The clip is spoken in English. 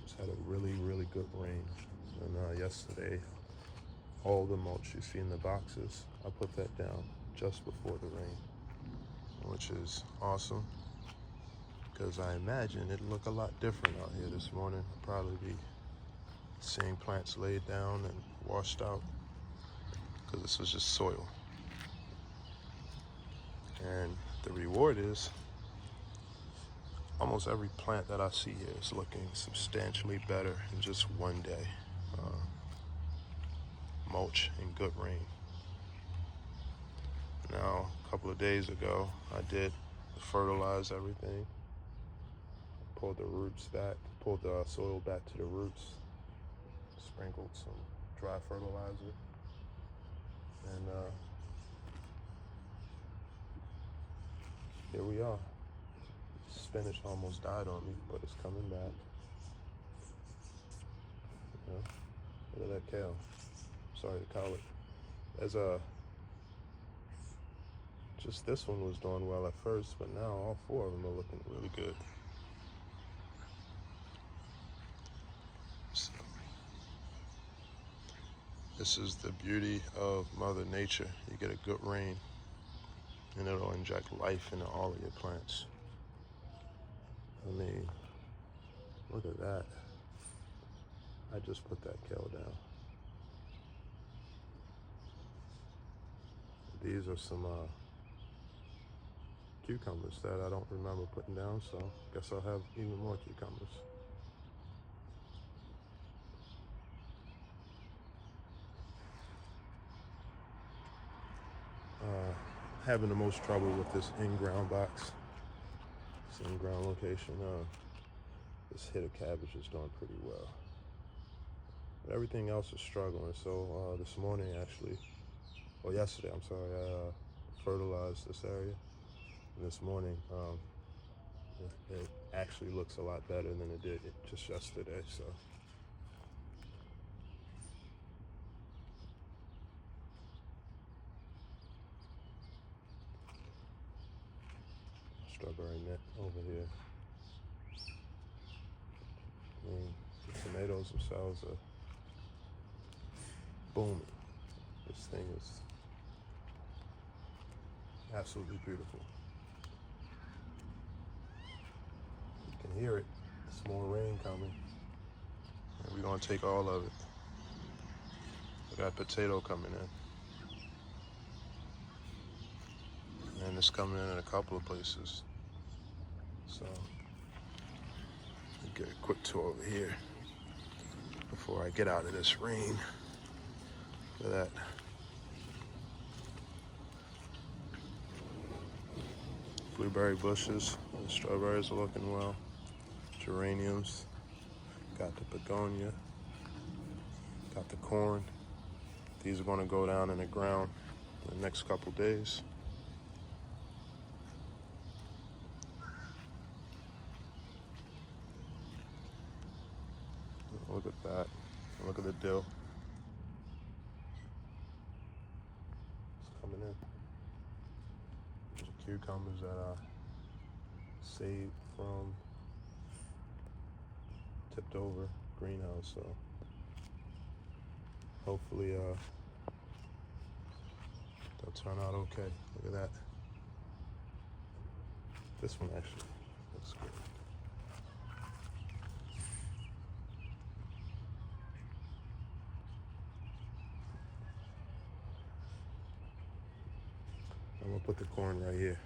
Just had a really good rain. And yesterday, all the mulch you see in the boxes, I put that down just before the rain, which is awesome because I imagine it'd look a lot different out here this morning. I'll probably be seeing plants laid down and washed out because this was just soil. And the reward is almost every plant that I see here is looking substantially better in just one day. Mulch and good rain. Now, a couple of days ago, I did fertilize everything. Pulled the roots back, pulled the soil back to the roots, sprinkled some dry fertilizer, and here we are. Spinach almost died on me, but it's coming back. You know, look at that kale. Sorry to call it. There's just this one was doing well at first, but now all four of them are looking really good. So, this is the beauty of Mother Nature. You get a good rain, and it'll inject life into all of your plants. I mean, look at that. I just put that kale down. These are some cucumbers that I don't remember putting down, so I guess I'll have even more cucumbers. Having the most trouble with this in-ground box. This in-ground location. This hit of cabbage is doing pretty well. But everything else is struggling. So this morning actually, well yesterday, I'm sorry, I fertilized this area. And this morning, it actually looks a lot better than it did just yesterday. So. Strawberry net over here. I mean, the tomatoes themselves are booming. This thing is absolutely beautiful. You can hear it. There's more rain coming. And we're gonna take all of it. We got potato coming in. And it's coming in a couple of places. So, get a quick tour over here before I get out of this rain. Look at that. Blueberry bushes, the strawberries are looking well. Geraniums, got the begonia, got the corn. These are gonna go down in the ground in the next couple days. Look at that. Look at the dill. It's coming in. These are cucumbers that I saved from tipped over greenhouse, so hopefully they'll turn out okay. Look at that. This one actually looks good. I'm gonna put the corn right here.